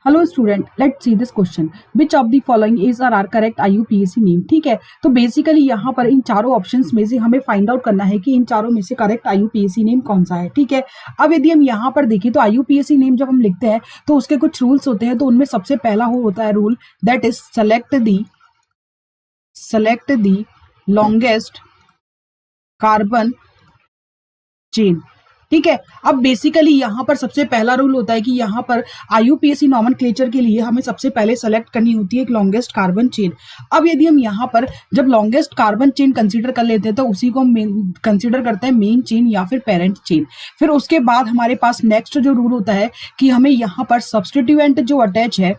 Hello student, let's see this question. Which of the following is are correct IUPAC name. ठीक है, तो basically यहाँ पर इन चारों ऑप्शंस में से हमें फाइंड आउट करना है कि इन चारों में से करेक्ट IUPAC नेम कौन सा है। ठीक है, अब यदि हम यहाँ पर देखें तो IUPAC नेम जब हम लिखते हैं तो उसके कुछ रूल्स होते हैं। तो उनमें सबसे पहला होता है rule, that is select the longest carbon chain. ठीक है, अब बेसिकली यहाँ पर सबसे पहला रूल होता है कि यहाँ पर IUPAC नॉमेनक्लेचर के लिए हमें सबसे पहले सेलेक्ट करनी होती है एक लॉन्गेस्ट कार्बन चेन। अब यदि हम यहाँ पर जब लॉन्गेस्ट कार्बन चेन कंसीडर कर लेते हैं तो उसी को हम कंसीडर करते हैं मेन चेन या फिर पेरेंट चेन। फिर उसके बाद हमारे पास नेक्स्ट जो रूल होता है कि हमें यहाँ पर सब्स्टिट्यूएंट जो अटैच है,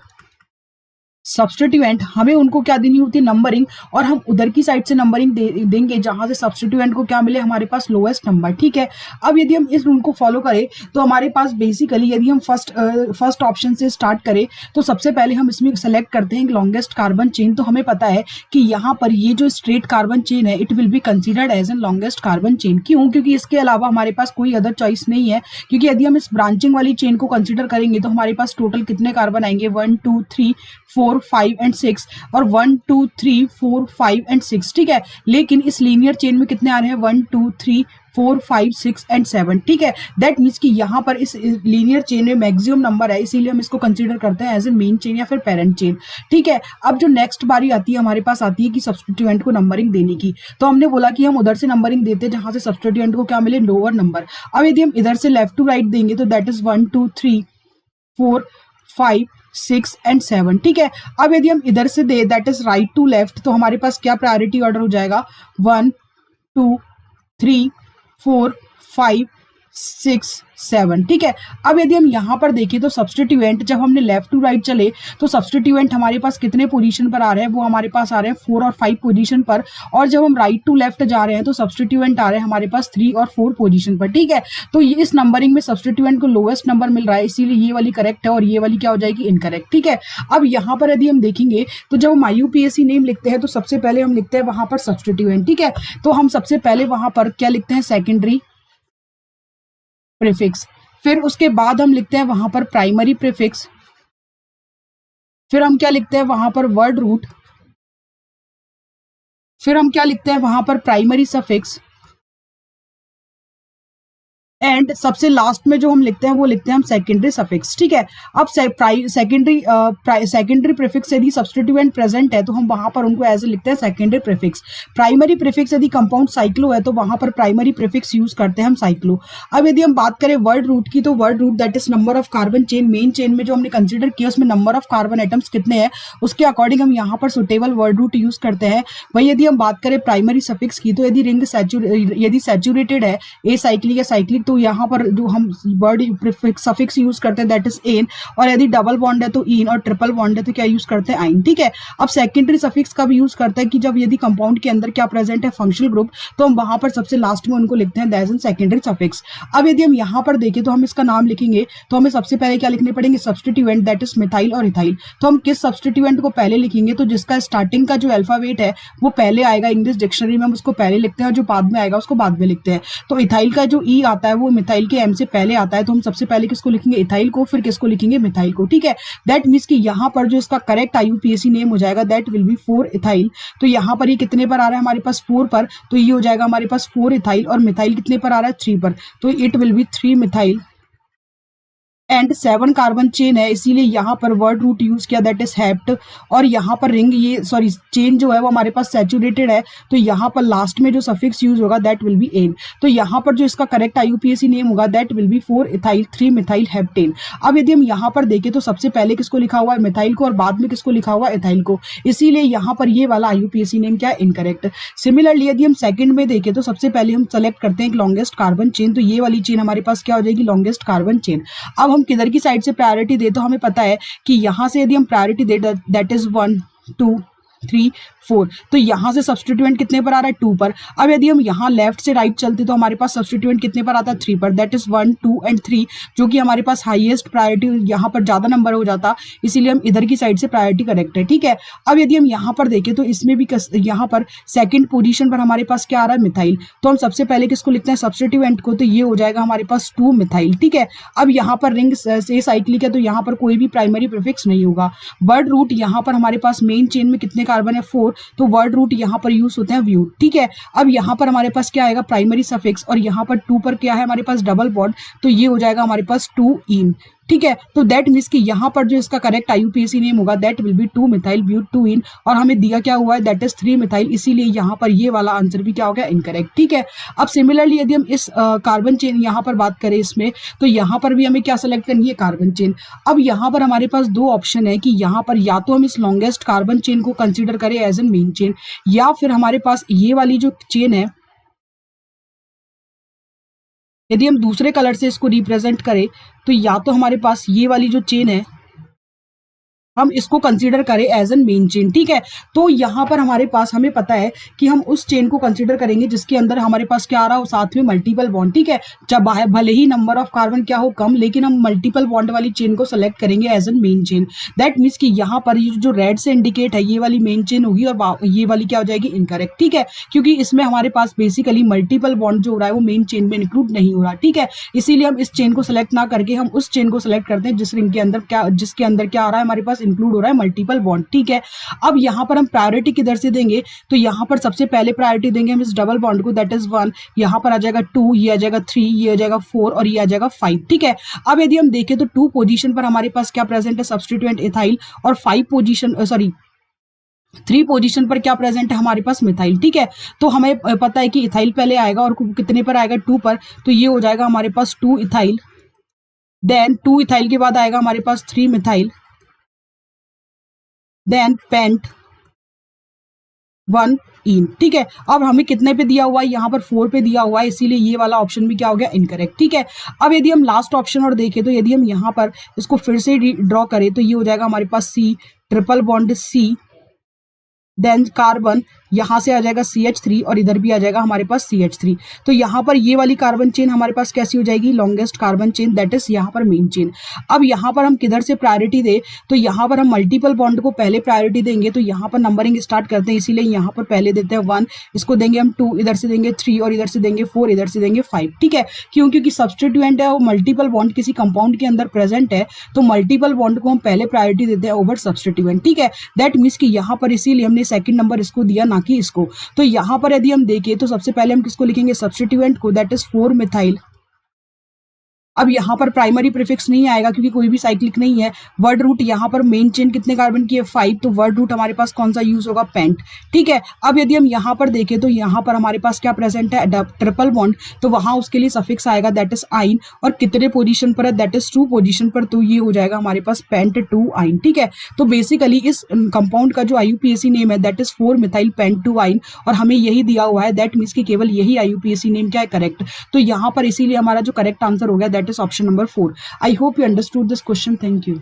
सब्स्टिट्यूएंट हमें उनको क्या देनी होती है, नंबरिंग, और हम उधर की साइड से नंबरिंग देंगे जहां से सब्स्टिट्यूएंट को क्या मिले, हमारे पास लोएस्ट नंबर। ठीक है, अब यदि हम इस रूल को फॉलो करें तो हमारे पास बेसिकली यदि हम फर्स्ट ऑप्शन से स्टार्ट करें तो सबसे पहले हम इसमें सेलेक्ट करते हैं लॉन्गेस्ट कार्बन चेन। तो हमें पता है कि यहाँ पर ये जो स्ट्रेट कार्बन चेन है it will be considered as an longest carbon chain. क्यों? क्योंकि इसके अलावा हमारे पास कोई अदर चॉइस नहीं है। क्योंकि यदि हम इस ब्रांचिंग वाली चेन को कंसिडर करेंगे तो हमारे पास टोटल कितने कार्बन आएंगे, 1 2 3 4 5 एंड 6, और 1 2 3 4 5 एंड 6। ठीक है, लेकिन इस लीनियर चेन में कितने आ रहे हैं, 1 2 3 4 5 6 एंड 7। ठीक है, दैट मीन्स कि यहाँ पर इस लीनियर चेन में मैक्सिमम नंबर है, इसीलिए हम इसको कंसीडर करते हैं एज ए मेन चेन या फिर पेरेंट चेन। ठीक है, अब जो नेक्स्ट बारी आती है हमारे पास आती है कि सब्स्टिट्यूएंट को नंबरिंग देने की। तो हमने बोला कि हम उधर से नंबरिंग देते हैं जहां से सब्स्टिट्यूएंट को क्या मिले, लोअर नंबर। अब यदि हम इधर से लेफ्ट टू राइट देंगे तो दैट इज 1 2 3 4 5 6 एंड 7। ठीक है, अब यदि हम इधर से दे that is right to left तो हमारे पास क्या प्रायोरिटी ऑर्डर हो जाएगा, 1 2 3 4 5 6 7। ठीक है, अब यदि हम यहाँ पर देखें तो सब्स्टिट्यूएंट जब हमने लेफ्ट टू राइट चले तो सब्स्टिट्यूएंट हमारे पास कितने पोजीशन पर आ रहे हैं, वो हमारे पास आ रहे हैं 4 और 5 पोजीशन पर। और जब हम राइट टू लेफ्ट जा रहे हैं तो सब्स्टिट्यूएंट आ रहे हैं हमारे पास 3 और 4 पोजीशन पर। ठीक है, तो ये इस नंबरिंग में सब्स्टिट्यूएंट को लोएस्ट नंबर मिल रहा है, इसीलिए ये वाली करेक्ट है और ये वाली क्या हो जाएगी, इनकरेक्ट। ठीक है, अब यहाँ पर यदि हम देखेंगे तो जब हम IUPAC नेम लिखते हैं तो सबसे पहले हम लिखते हैं वहां पर सब्स्टिट्यूएंट। ठीक है, तो हम सबसे पहले वहां पर क्या लिखते हैं, सेकेंडरी प्रीफिक्स। फिर उसके बाद हम लिखते हैं वहां पर प्राइमरी प्रीफिक्स। फिर हम क्या लिखते हैं वहां पर वर्ड रूट। फिर हम क्या लिखते हैं वहां पर प्राइमरी सफिक्स। एंड सबसे लास्ट में जो हम लिखते हैं वो लिखते हैं हम सेकेंडरी सफिक्स। ठीक है, अब सेकेंडरी प्रीफिक्स यदि सब्स्टिट्यूएंट प्रेजेंट है तो हम वहां पर उनको एज ए लिखते हैं सेकेंडरी प्रीफिक्स। प्राइमरी प्रीफिक्स यदि कंपाउंड साइक्लो है तो वहां पर प्राइमरी प्रीफिक्स यूज करते हैं हम साइक्लो। अब यदि हम बात करें वर्ड रूट की तो word root that is number of carbon chain. Main chain में जो हमने कंसिडर किया उसमें नंबर ऑफ कार्बन एटम्स कितने हैं उसके अकॉर्डिंग हम यहाँ पर सुटेबल वर्ड रूट यूज करते हैं। वही यदि हम बात करें प्राइमरी सफिक्स की तो यदि रिंग यदि सैचुरेटेड है, ए साइक्लिक या साइक्लिक, तो यहाँ पर जो हम वर्ड सफिक्स यूज करते हैं दैट इज एन। और यदि डबल बॉन्ड है तो इन, और ट्रिपल बॉन्ड है तो क्या यूज करते हैं आइन। ठीक है, अब सेकेंडरी सफिक्स का भी यूज करते हैं कि जब यदि कंपाउंड के अंदर क्या प्रेजेंट है, फंक्शनल ग्रुप, तो हम वहां पर सबसे लास्ट में उनको लिखते हैं दैट इज सेकेंडरी सफिक्स। अब यदि हम यहाँ पर देखें तो हम इसका नाम लिखेंगे तो हमें सबसे पहले क्या लिखने पड़ेंगे, सब्स्टिट्यूएंट दैट इज मिथाइल और इथाइल। तो हम किस सब्स्टिट्यूएंट को पहले लिखेंगे, तो जिसका स्टार्टिंग का जो अल्फाबेट है वो पहले आएगा इंग्लिश डिक्शनरी में, हम उसको पहले लिखते हैं, और जो बाद में आएगा उसको बाद में लिखते हैं। तो इथाइल का जो ई आता है वो मिथाइल के एम से पहले आता है, तो हम सबसे पहले किसको लिखेंगे, इथाइल को, फिर किसको लिखेंगे, मिथाइल को। ठीक है, दैट मीन्स कि यहाँ पर जो इसका करेक्ट IUPAC नेम हो जाएगा दैट विल बी 4 इथाइल। तो यहाँ पर ये कितने पर आ रहा है हमारे पास, 4 पर, तो ये हो जाएगा हमारे पास 4 इथाइल। और मिथाइल कितने पर आ रहा है, 3 पर, तो it will B 3 methyl and 7 carbon chain है, इसीलिए यहाँ पर वर्ड रूट यूज किया दैट इज हेप्ट। और यहाँ पर रिंग ये सॉरी चेन जो है वो हमारे पास सैचुरेटेड है, तो यहाँ पर लास्ट में जो सफिक्स यूज होगा दैट विल बी एन। तो यहाँ पर जो इसका करेक्ट IUPAC नेम होगा that will B 4 ethyl 3 methyl heptane. अब यदि हम यहाँ पर देखें तो सबसे पहले किसको लिखा हुआ है, मिथाइल को, और बाद में किसको लिखा हुआ है, इथाइल को, इसीलिए यहाँ पर ये वाला IUPAC नेम क्या है, इनकरेक्ट। सिमिलरली यदि हम सेकंड में देखें तो सबसे पहले हम सेलेक्ट करते हैं एक लॉन्गेस्ट कार्बन चेन, तो ये वाली चेन हमारे पास क्या हो जाएगी, लॉन्गेस्ट कार्बन चेन। अब हम किधर की साइड से प्रायोरिटी दे, तो हमें पता है कि यहां से यदि हम प्रायोरिटी दे दैट इज 1 2 3 4। तो यहाँ से सब्स्टिट्यूएंट कितने पर आ रहा है 2 पर। अब यदि हम यहाँ लेफ्ट से राइट चलते तो हमारे पास सब्स्टिट्यूएंट कितने पर आता है 3 पर, दैट इज 1 2 एंड 3, जो कि हमारे पास हाईएस्ट प्रायोरिटी यहाँ पर ज्यादा नंबर हो जाता, इसीलिए हम इधर की साइड से प्रायोरिटी करेक्ट है, ठीक है। अब यदि हम यहाँ पर देखें तो इसमें भी यहाँ पर सेकंड पोजीशन पर हमारे पास क्या आ रहा है मिथाइल, तो हम सबसे पहले किसको लिखते हैं सब्स्टिट्यूएंट को, तो ये हो जाएगा हमारे पास 2 मिथाइल, ठीक है। अब यहाँ पर रिंग से साइक्लिक है तो यहाँ पर कोई भी प्राइमरी प्रीफिक्स नहीं होगा। वर्ड रूट यहाँ पर हमारे पास मेन चेन में कितने कार्बन है 4, तो वर्ड रूट यहाँ पर यूज होते हैं व्यूड, ठीक है। अब यहाँ पर हमारे पास क्या आएगा प्राइमरी सफिक्स, और यहाँ पर 2 पर क्या है हमारे पास डबल बॉन्ड, तो ये हो जाएगा हमारे पास 2 इन, ठीक है। तो दैट मीन्स कि यहाँ पर जो इसका करेक्ट IUPAC नेम होगा that will be 2 methyl but 2 ene, और हमें दिया क्या हुआ है दैट इज 3 मिथाइल, इसीलिए यहाँ पर ये वाला आंसर भी क्या हो गया इनकरेक्ट, ठीक है। अब सिमिलरली यदि हम इस कार्बन चेन यहाँ पर बात करें इसमें, तो यहाँ पर भी हमें क्या सेलेक्ट करनी है कार्बन चेन। अब यहाँ पर हमारे पास दो ऑप्शन है कि यहाँ पर या तो हम इस लॉन्गेस्ट कार्बन चेन को कंसिडर करें एज एन मेन चेन, या फिर हमारे पास ये वाली जो चेन है यदि हम दूसरे कलर से इसको रिप्रेजेंट करें तो या तो हमारे पास ये वाली जो चेन है हम इसको कंसीडर करें एज एन मेन चेन, ठीक है। तो यहाँ पर हमारे पास हमें पता है कि हम उस चेन को कंसीडर करेंगे जिसके अंदर हमारे पास क्या आ रहा हो साथ में मल्टीपल बॉन्ड, ठीक है। जब भले ही नंबर ऑफ कार्बन क्या हो कम, लेकिन हम मल्टीपल बॉन्ड वाली चेन को सेलेक्ट करेंगे as an main chain. That means कि यहाँ पर ये जो रेड से इंडिकेट है ये वाली मेन चेन होगी और ये वाली क्या हो जाएगी इनकरेक्ट, ठीक है, क्योंकि इसमें हमारे पास बेसिकली मल्टीपल बॉन्ड जो हो रहा है वो मेन चेन में इंक्लूड नहीं हो रहा, ठीक है। इसीलिए हम इस चेन को सेलेक्ट ना करके हम उस चेन को सेलेक्ट करते हैं जिस रिंग के अंदर क्या जिसके अंदर क्या आ रहा है हमारे पास इंक्लूड हो रहा है मल्टीपल बॉन्ड, ठीक है। अब यहाँ पर हम प्रायोरिटी किधर से देंगे, तो यहाँ पर सबसे पहले प्रायोरिटी देंगे हम इस डबल बॉन्ड को, दैट इज 1, यहाँ पर आ जाएगा 2, ये आ जाएगा 3, ये आ जाएगा 4 और ये आ जाएगा 5, ठीक है। अब यदि हम देखें तो 2 पोजीशन पर हमारे पास क्या प्रेजेंट है सब्स्टिट्यूएंट इथाइल, और 3 पोजीशन पर क्या प्रेजेंट है हमारे पास मिथाइल, ठीक है। तो हमें पता है कि इथाइल पहले आएगा और कितने पर आएगा 2 पर, तो ये हो जाएगा हमारे पास 2 इथाइल, देन 2 इथाइल के बाद आएगा हमारे पास 3 मिथाइल, देन पेंट 1 इन, ठीक है। अब हमें कितने पे दिया हुआ है यहाँ पर 4 पे दिया हुआ है, इसीलिए ये वाला ऑप्शन भी क्या हो गया इनकरेक्ट, ठीक है। अब यदि हम लास्ट ऑप्शन और देखें तो यदि हम यहाँ पर इसको फिर से ड्रॉ करें तो ये हो जाएगा हमारे पास C, triple bond C, then carbon यहाँ से आ जाएगा CH3 और इधर भी आ जाएगा हमारे पास CH3। तो यहाँ पर ये वाली कार्बन चेन हमारे पास कैसी हो जाएगी longest carbon chain, that is यहाँ पर मेन चेन। अब यहाँ पर हम किधर से प्रायोरिटी दे, तो यहाँ पर हम मल्टीपल बॉन्ड को पहले प्रायोरिटी देंगे, तो यहाँ पर नंबरिंग स्टार्ट करते हैं, इसीलिए यहाँ पर पहले देते हैं 1, इसको देंगे हम 2, इधर से देंगे 3 और इधर से देंगे 4, इधर से देंगे 5, ठीक है। क्योंकि सब्स्टिट्यूएंट है वो मल्टीपल बॉन्ड किसी कंपाउंड के अंदर प्रेजेंट है, तो मल्टीपल बॉन्ड को हम पहले प्रायोरिटी देते हैं ओवर सब्स्टिट्यूएंट, ठीक है। दैट मीन्स कि यहाँ पर इसीलिए हमने सेकंड नंबर इसको दिया ना कि इसको। तो यहाँ पर यदि हम देखें तो सबसे पहले हम किसको लिखेंगे सब्स्टिट्यूएंट को, दैट इज 4 मिथाइल। अब यहाँ पर प्राइमरी प्रीफिक्स नहीं आएगा क्योंकि कोई भी साइक्लिक नहीं है। वर्ड रूट यहाँ पर मेन चेन कितने कार्बन की है 5, तो वर्ड रूट हमारे पास कौन सा यूज होगा पेंट, ठीक है। अब यदि हम यहाँ पर देखें तो यहाँ पर हमारे पास क्या प्रेजेंट है ट्रिपल बॉन्ड, तो वहां उसके लिए सफिक्स आएगा दैट इज आइन, और कितने पोजीशन पर है दैट इज 2 पोजीशन पर, तो ये हो जाएगा हमारे पास पेंट 2 आइन, ठीक है। तो बेसिकली इस कंपाउंड का जो IUPAC नेम है दैट इज 4 मिथाइल पेंट 2 आइन, और हमें यही दिया हुआ है, दैट मीन्स कि केवल यही IUPAC नेम क्या है करेक्ट। तो यहाँ पर इसीलिए हमारा जो करेक्ट आंसर हो गया that is option number 4। I hope you understood this question. Thank you.